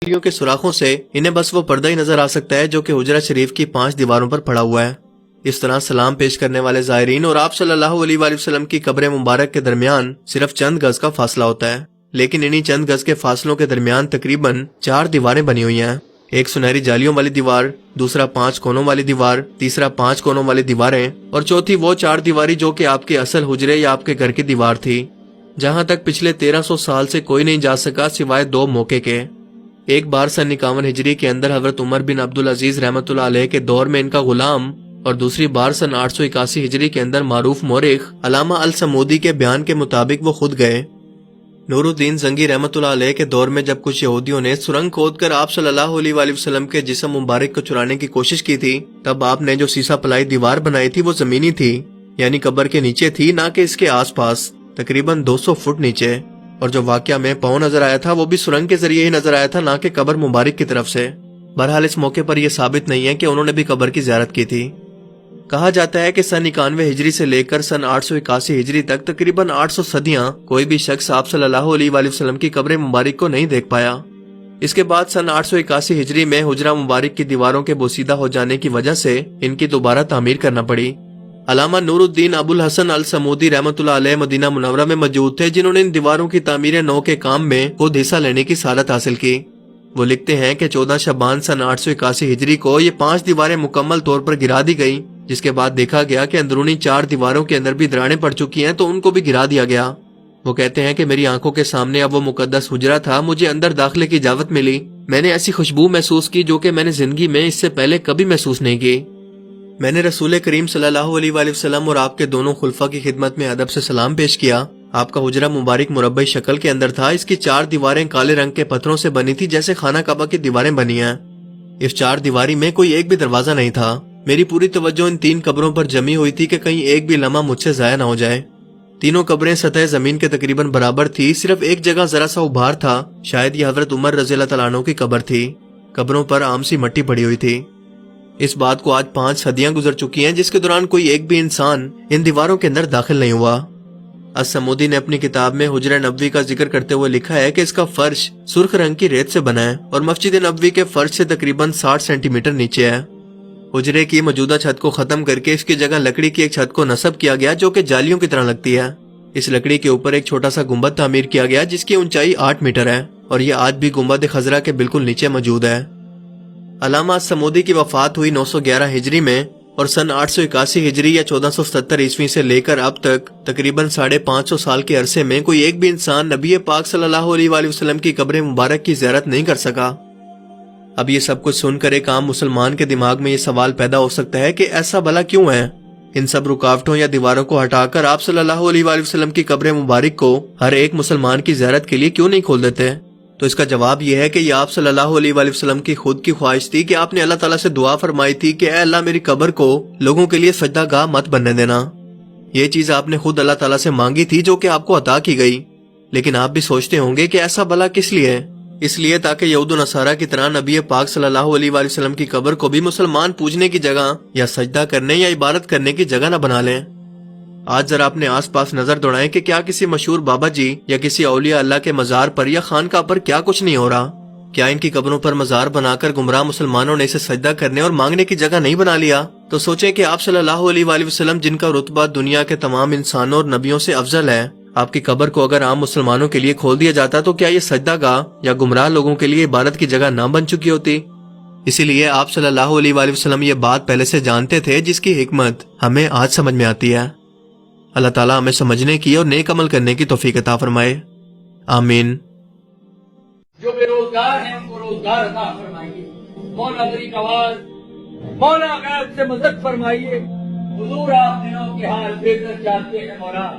جالیوں کے سوراخوں سے انہیں بس وہ پردہ ہی نظر آ سکتا ہے جو کہ حجرہ شریف کی 5 دیواروں پر پڑا ہوا ہے۔ اس طرح سلام پیش کرنے والے زائرین اور آپ صلی اللہ علیہ وآلہ وسلم کی قبر مبارک کے درمیان صرف چند گز کا فاصلہ ہوتا ہے، لیکن انہی چند گز کے فاصلوں کے درمیان تقریباً 4 دیواریں بنی ہوئی ہیں۔ ایک سنہری جالیوں والی دیوار، دوسرا 5 کونوں والی دیوار، تیسرا 5 کونوں والی دیواریں، اور چوتھی وہ 4 دیواری جو کہ آپ کے اصل حجرے یا آپ کے گھر کی دیوار تھی، جہاں تک پچھلے 1300 سال سے کوئی نہیں جا سکا سوائے 2 موقع کے۔ ایک بار سن 51 ہجری کے اندر حضرت عمر بن عبدالعزیز رحمۃ اللہ علیہ کے دور میں ان کا غلام، اور دوسری بار سن 881 ہجری کے اندر معروف مورخ علامہ السمودی کے بیان کے مطابق وہ خود گئے۔ نور الدین زنگی رحمۃ اللہ علیہ کے دور میں جب کچھ یہودیوں نے سرنگ کھود کر آپ صلی اللہ علیہ وآلہ وسلم کے جسم مبارک کو چرانے کی کوشش کی تھی، تب آپ نے جو سیسا پلائی دیوار بنائی تھی وہ زمینی تھی، یعنی قبر کے نیچے تھی، نہ کہ اس کے آس پاس، تقریباً 200 فٹ نیچے، اور جو واقعہ میں پاؤں نظر آیا تھا وہ بھی سرنگ کے ذریعے ہی نظر آیا تھا، نہ کہ قبر مبارک کی طرف سے۔ بہرحال اس موقع پر یہ ثابت نہیں ہے کہ انہوں نے بھی قبر کی زیارت کی تھی۔ کہا جاتا ہے کہ سن 91 ہجری سے لے کر سن 881 ہجری تک تقریباً 800 صدیاں کوئی بھی شخص آپ صلی اللہ علیہ وآلہ وسلم کی قبر مبارک کو نہیں دیکھ پایا۔ اس کے بعد سن 881 ہجری میں حجرہ مبارک کی دیواروں کے بوسیدہ ہو جانے کی وجہ سے ان کی دوبارہ تعمیر کرنا پڑی۔ علامہ نور الدین ابو الحسن السمودی رحمۃ اللہ علیہ مدینہ منورہ میں موجود تھے، جنہوں نے ان دیواروں کی تعمیر نو کے کام میں خود حصہ لینے کی سعادت حاصل کی۔ وہ لکھتے ہیں کہ 14 شعبان سن 881 ہجری کو یہ 5 دیواریں مکمل طور پر گرا دی گئیں، جس کے بعد دیکھا گیا کہ اندرونی 4 دیواروں کے اندر بھی دراڑیں پڑ چکی ہیں، تو ان کو بھی گرا دیا گیا۔ وہ کہتے ہیں کہ میری آنکھوں کے سامنے اب وہ مقدس حجرہ تھا، مجھے اندر داخلے کی اجازت ملی، میں نے ایسی خوشبو محسوس کی جو کہ میں نے زندگی میں اس سے پہلے کبھی محسوس نہیں کی۔ میں نے رسول کریم صلی اللہ علیہ وآلہ وسلم اور آپ کے دونوں خلفاء کی خدمت میں ادب سے سلام پیش کیا۔ آپ کا حجرہ مبارک مربعی شکل کے اندر تھا، اس کی 4 دیواریں کالے رنگ کے پتھروں سے بنی تھی جیسے خانہ کعبہ کی دیواریں بنی ہیں۔ اس 4 دیواری میں کوئی ایک بھی دروازہ نہیں تھا۔ میری پوری توجہ ان 3 قبروں پر جمی ہوئی تھی کہ کہیں ایک بھی لمحہ مجھ سے ضائع نہ ہو جائے۔ تینوں قبریں سطح زمین کے تقریباً برابر تھی، صرف ایک جگہ ذرا سا ابھار تھا، شاید یہ حضرت عمر رضی اللہ تعالیٰ عنہ کی قبر تھی۔ قبروں پر عام سی مٹی پڑی ہوئی تھی۔ اس بات کو آج 5 صدیاں گزر چکی ہیں جس کے دوران کوئی ایک بھی انسان ان دیواروں کے اندر داخل نہیں ہوا۔ السمودی نے اپنی کتاب میں حجرہ نبوی کا ذکر کرتے ہوئے لکھا ہے کہ اس کا فرش سرخ رنگ کی ریت سے بنا ہے اور مسجد نبوی کے فرش سے تقریباً 60 سینٹی میٹر نیچے ہے۔ حجرے کی موجودہ چھت کو ختم کر کے اس کی جگہ لکڑی کی ایک چھت کو نصب کیا گیا جو کہ جالیوں کی طرح لگتی ہے۔ اس لکڑی کے اوپر ایک چھوٹا سا گنبد تعمیر کیا گیا جس کی اونچائی 8 میٹر ہے، اور یہ آج بھی گنبد خضرا کے بالکل نیچے موجود ہے۔ علامہ السمودی کی وفات ہوئی 911 ہجری میں، اور سن 881 ہجری یا 1470 عیسوی سے لے کر اب تک تقریباً 550 سال کے عرصے میں کوئی ایک بھی انسان نبی پاک صلی اللہ علیہ وآلہ وسلم کی قبر مبارک کی زیارت نہیں کر سکا۔ اب یہ سب کچھ سن کر ایک عام مسلمان کے دماغ میں یہ سوال پیدا ہو سکتا ہے کہ ایسا بھلا کیوں ہے؟ ان سب رکاوٹوں یا دیواروں کو ہٹا کر آپ صلی اللہ علیہ وآلہ وسلم کی قبر مبارک کو ہر ایک مسلمان کی زیارت کے لیے کیوں نہیں کھول دیتے؟ تو اس کا جواب یہ ہے کہ یہ آپ صلی اللہ علیہ وآلہ وسلم کی خود کی خواہش تھی کہ آپ نے اللہ تعالیٰ سے دعا فرمائی تھی کہ اے اللہ میری قبر کو لوگوں کے لیے سجدہ گاہ مت بننے دینا۔ یہ چیز آپ نے خود اللہ تعالیٰ سے مانگی تھی جو کہ آپ کو عطا کی گئی، لیکن آپ بھی سوچتے ہوں گے کہ ایسا بھلا کس لیے؟ اس لیے تاکہ یہود و نصارہ کی طرح نبی پاک صلی اللہ علیہ وآلہ وسلم کی قبر کو بھی مسلمان پوجنے کی جگہ یا سجدہ کرنے یا عبادت کرنے کی جگہ نہ بنا لیں۔ آج ذرا اپنے آس پاس نظر دوڑائیں کہ کیا کسی مشہور بابا جی یا کسی اولیاء اللہ کے مزار پر یا خانقاہ پر کیا کچھ نہیں ہو رہا؟ کیا ان کی قبروں پر مزار بنا کر گمراہ مسلمانوں نے اسے سجدہ کرنے اور مانگنے کی جگہ نہیں بنا لیا؟ تو سوچیں کہ آپ صلی اللہ علیہ وآلہ وسلم جن کا رتبہ دنیا کے تمام انسانوں اور نبیوں سے افضل ہے، آپ کی قبر کو اگر عام مسلمانوں کے لیے کھول دیا جاتا تو کیا یہ سجدہ گاہ یا گمراہ لوگوں کے لیے عبادت کی جگہ نہ بن چکی ہوتی؟ اسی لیے آپ صلی اللہ علیہ وآلہ وسلم یہ بات پہلے سے جانتے تھے جس کی حکمت ہمیں آج سمجھ میں آتی ہے۔ اللہ تعالیٰ ہمیں سمجھنے کی اور نیک عمل کرنے کی توفیق عطا فرمائے، آمین۔ جو بے روزگار ہیں ان کو روزگار عطا فرمائیے، مولا بری کواز مولا غیب سے مدد فرمائیے، حضور آپ دنوں کے حال بہتر جانتے ہیں مولا۔